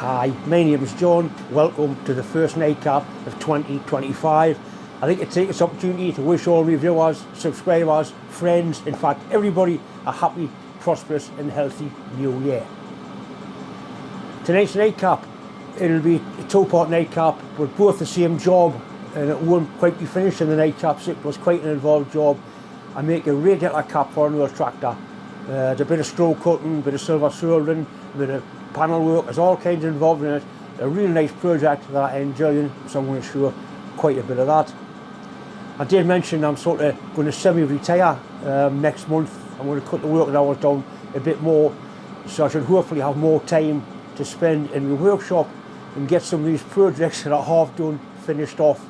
Hi, my name is John. Welcome to the first nightcap of 2025. I'd like to take this opportunity to wish all reviewers, subscribers, friends, in fact everybody, a happy, prosperous and healthy new year. Tonight's nightcap, it'll be a two-part nightcap, but both the same job, and it won't quite be finished in the nightcaps. It was quite an involved job. I make a radiator cap for an old tractor. There's a bit of screw cutting, a bit of silver soldering, a bit of panel work. There's all kinds involved in it. A really nice project that I'm enjoying, so I'm going to show quite a bit of that. I did mention I'm sort of going to semi-retire next month. I'm going to cut the working hours down a bit more, so I should hopefully have more time to spend in the workshop and get some of these projects that are half done finished off.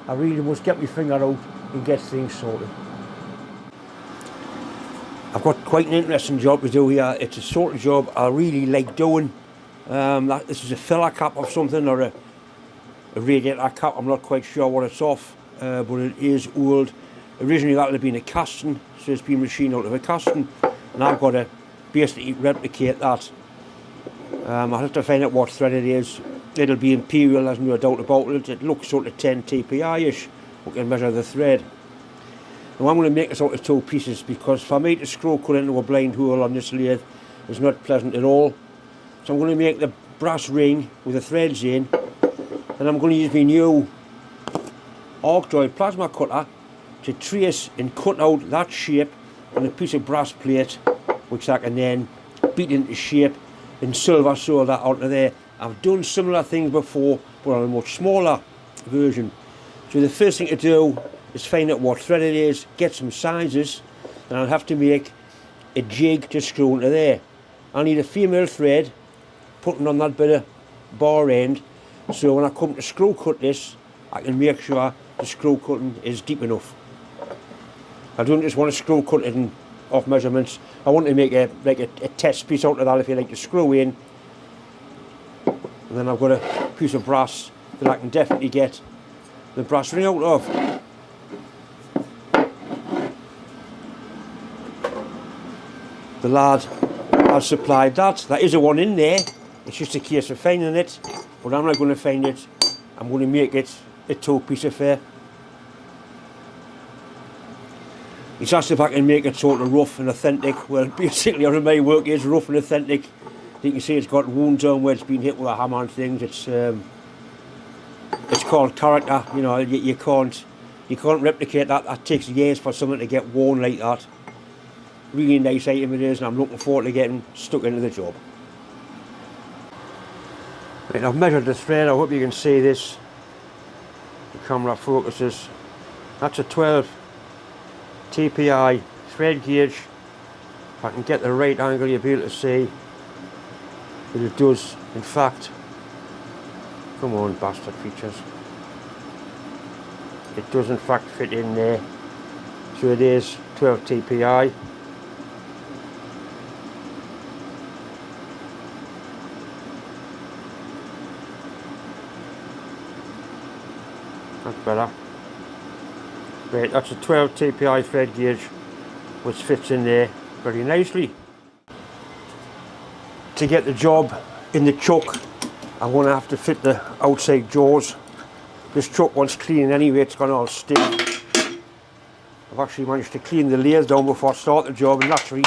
I really must get my finger out and get things sorted. I've got quite an interesting job to do here. It's a sort of job I really like doing. This is a filler cap of something, or a radiator cap. I'm not quite sure what it's off, but it is old. Originally that would have been a casting, so it's been machined out of a casting, and I've got to basically replicate that. I'll have to find out what thread it is. It'll be imperial, there's no doubt about it. It looks sort of 10 TPI-ish. We can measure the thread. Now I'm going to make this out of two pieces, because for me to screw cut into a blind hole on this lathe is not pleasant at all. So I'm going to make the brass ring with the threads in, and I'm going to use my new arc joint plasma cutter to trace and cut out that shape on a piece of brass plate, which I can then beat into shape and silver solder onto there. I've done similar things before, but on a much smaller version. So the first thing to do is find out what thread it is, get some sizes, and I'll have to make a jig to screw into there. I'll need a female thread putting on that bit of bar end, so when I come to screw cut this, I can make sure the screw cutting is deep enough. I don't just want to screw cut it in off measurements. I want to make a test piece out of that, if you like, to screw in. And then I've got a piece of brass that I can definitely get the brass ring out of. The lad has supplied that. There is a one in there. It's just a case of finding it, but I'm not going to find it. I'm going to make it a two-piece affair. He's asked if I can make it sort of rough and authentic. Well, basically, all of my work is rough and authentic. You can see it's got wounds on where it's been hit with a hammer and things. It's called character. You know, you can't replicate that. That takes years for something to get worn like that. Really nice item it is, and I'm looking forward to getting stuck into the job. Right, I've measured the thread. I hope you can see this. The camera focuses. That's a 12 TPI thread gauge. If I can get the right angle, you'll be able to see that it does, in fact, come on bastard features, it does in fact fit in there. So it is 12 TPI. That's better. Right, that's a 12 TPI thread gauge, which fits in there very nicely. To get the job in the chuck, I'm going to have to fit the outside jaws. This chuck wants cleaning anyway, it's gone all stiff. I've actually managed to clean the lathe down before I start the job, and naturally,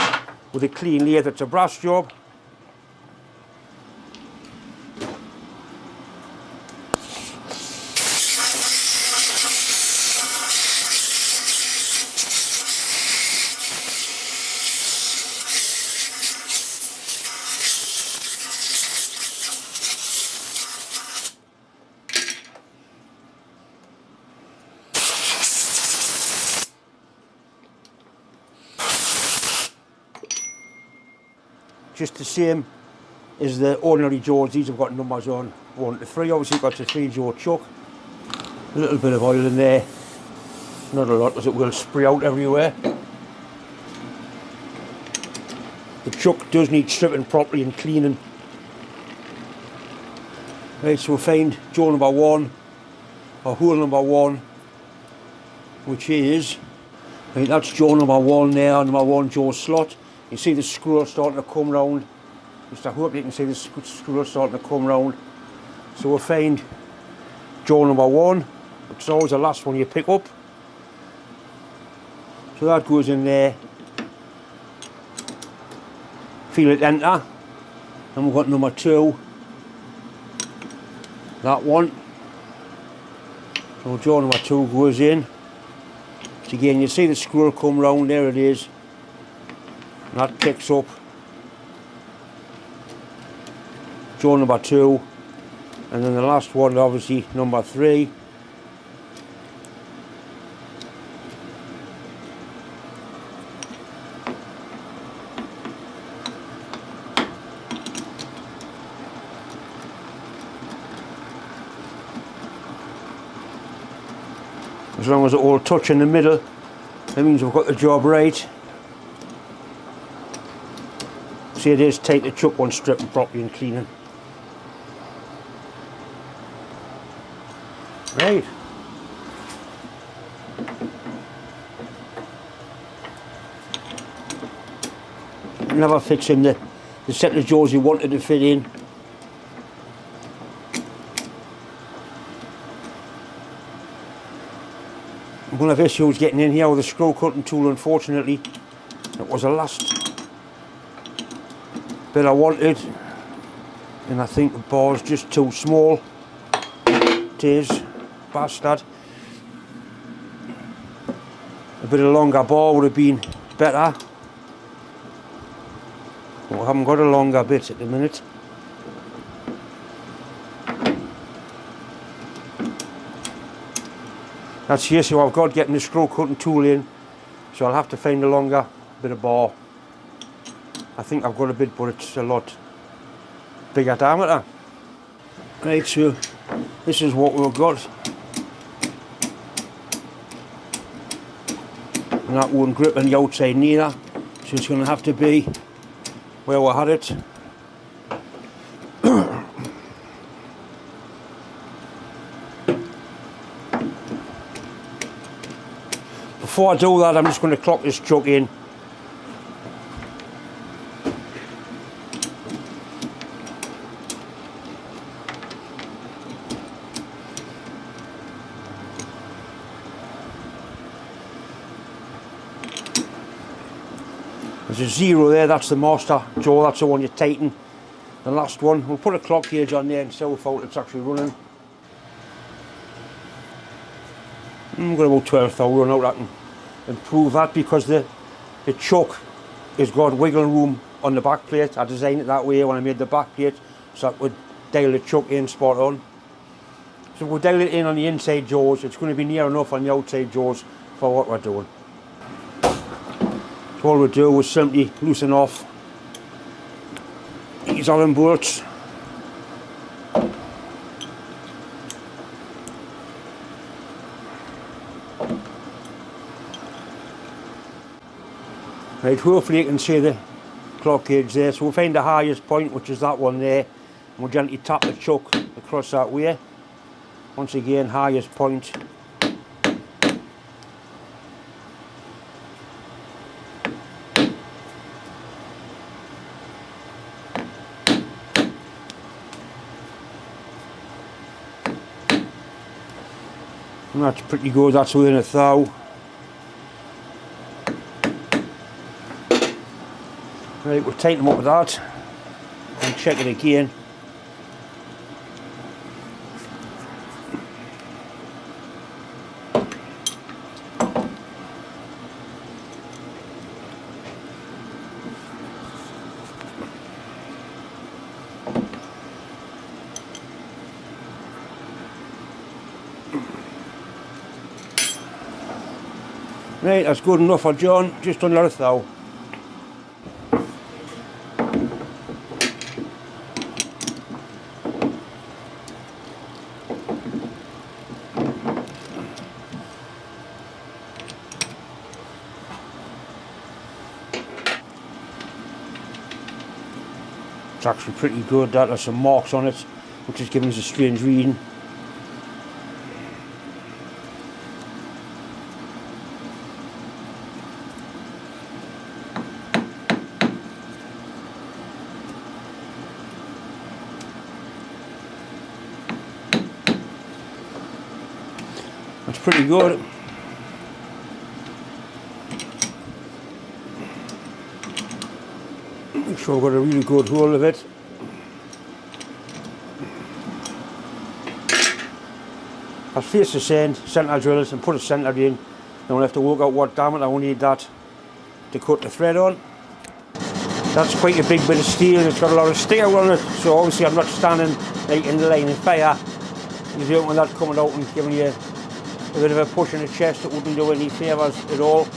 with a clean lathe, it's a brass job. Just the same as the ordinary jaws. These have got numbers on 1 to 3. Obviously you've got a 3-jaw chuck. A little bit of oil in there, not a lot, because it will spray out everywhere. The chuck does need stripping properly and cleaning. Right, so we'll find jaw number 1, or hole number 1, which is, right, that's jaw number 1 there, number 1 jaw slot. You see the screw starting to come round. Just I hope you can see the screw starting to come round. So we'll find jaw number 1, which is always the last one you pick up. So that goes in there. Feel it enter. And we've got number 2. That one. So jaw number 2 goes in. So again, you see the screw come round, there it is. And that picks up jaw number 2. And then the last one, obviously, number 3. As long as it all touch in the middle, that means we've got the job right. See, it is take the chuck one stripping properly and cleaning. Right. Never fits in the set of jaws you wanted to fit in. I'm going to have issues getting in here with the screw cutting tool, unfortunately. It was the last bit I wanted, and I think the bar's just too small. It is, bastard. A bit of a longer bar would have been better. But I haven't got a longer bit at the minute. That's the issue I've got getting the screw cutting tool in, so I'll have to find a longer bit of bar. I think I've got a bit, but it's a lot bigger diameter. Right, so this is what we've got. And that won't grip on the outside neither, so it's going to have to be where we had it. Before I do that, I'm just going to clock this chuck in. There's a 0 there, that's the master jaw, that's the one you tighten. The last one, we'll put a clock gauge on there and see how far it's actually running. I've got about 12,000 out. I can improve that because the chuck has got wiggle room on the back plate. I designed it that way when I made the back plate, so that would dial the chuck in spot on. So we'll dial it in on the inside jaws. It's going to be near enough on the outside jaws for what we're doing. So all we'll do is simply loosen off these Allen bolts. Right, hopefully you can see the clock gauge there. So we'll find the highest point, which is that one there, and we'll gently tap the chuck across that way. Once again, highest point. And that's pretty good, that's within a thou. Right, we'll tighten them up with that and check it again. Right, that's good enough for John, just under a thou. It's actually pretty good, that there's some marks on it, which is giving us a strange reading. It's pretty good. Make sure I've got a really good hold of it. I'll face the centre drills and put a centre in. Then I'll have to work out what diameter I will need that to cut the thread on. That's quite a big bit of steel. It's got a lot of sticker on it, so obviously I'm not standing like in the line of fire. You don't want that coming out and giving you a bit of a push in the chest. It wouldn't do any favours at all.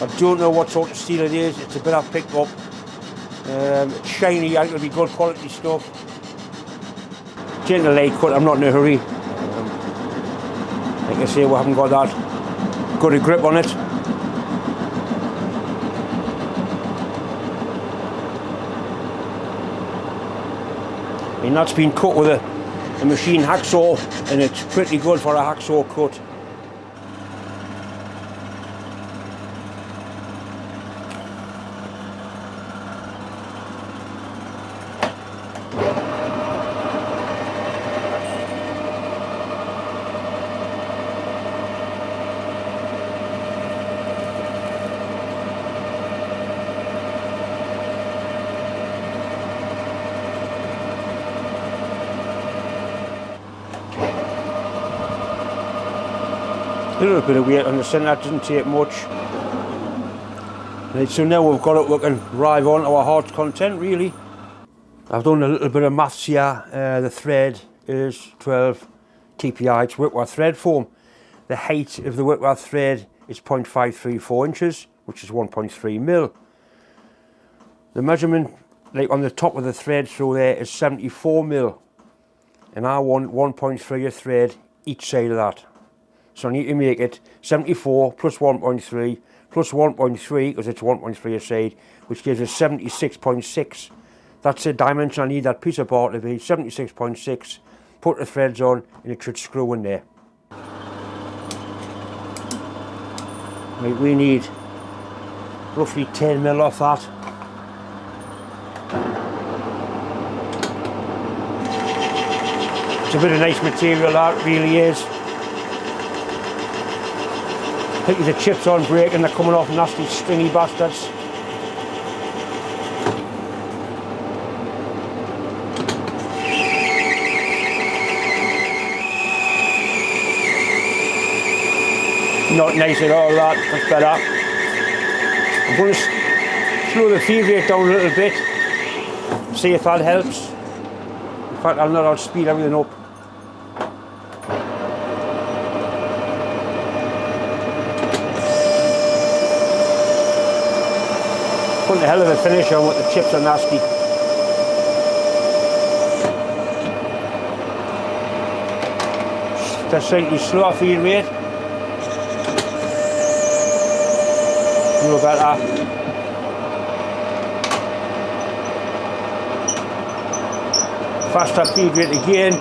I don't know what sort of steel it is. It's a bit I've picked up. It's shiny. It'll be good quality stuff. Gentle light cut. I'm not in a hurry. Like I say, we haven't got that good a grip on it. And that's been cut with a machine hacksaw, and it's pretty good for a hacksaw cut. A little bit of weight on the centre, that doesn't take much. Right, so now we've got it, we can drive on to our heart's content really. I've done a little bit of maths here. The thread is 12 TPI, it's Whitworth thread foam. The height of the Whitworth thread is 0.534 inches, which is 1.3 mil. The measurement, like on the top of the thread through there, is 74 mil. And I want 1.3 a thread each side of that. So I need to make it 74 plus 1.3 plus 1.3, because it's 1.3 a side, which gives us 76.6. That's the dimension I need that piece of part to be, 76.6. Put the threads on and it should screw in there. Right, we need roughly 10 mil off that. It's a bit of nice material, that really is. Pick the chips on break and they're coming off nasty stringy bastards. Not nice at all, that's better. I'm going to slow the feed rate down a little bit, see if that helps. In fact, I'll speed everything up. Putting a hell of a finish on with the chips are nasty. They're slightly slower feed rate. A little better. Faster feed rate again.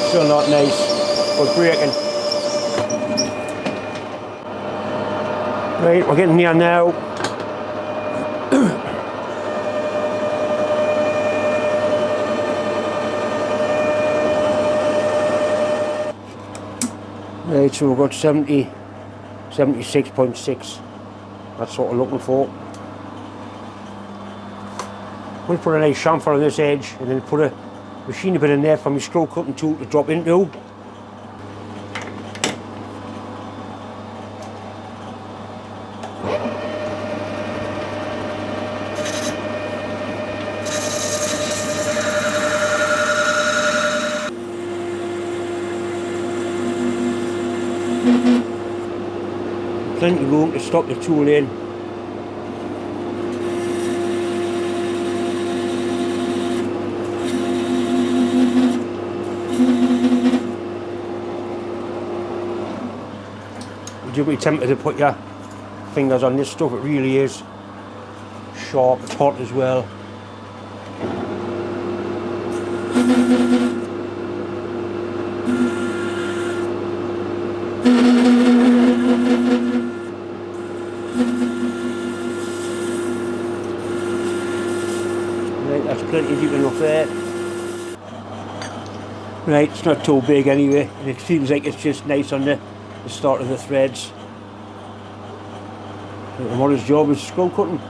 Still not nice, but breaking. Right, we're getting near now. Right, so we've got 76.6. That's what we're looking for. We'll put a nice chamfer on this edge and then put a machine a bit in there for my screw cutting tool to drop into. Plenty of room to stop the tool in. Would you be tempted to put your fingers on this stuff? It really is sharp, it's hot as well. Right, That's plenty deep enough there. Right, it's not too big anyway, and it feels like it's just nice on the start of the threads. The modder's job is screw cutting.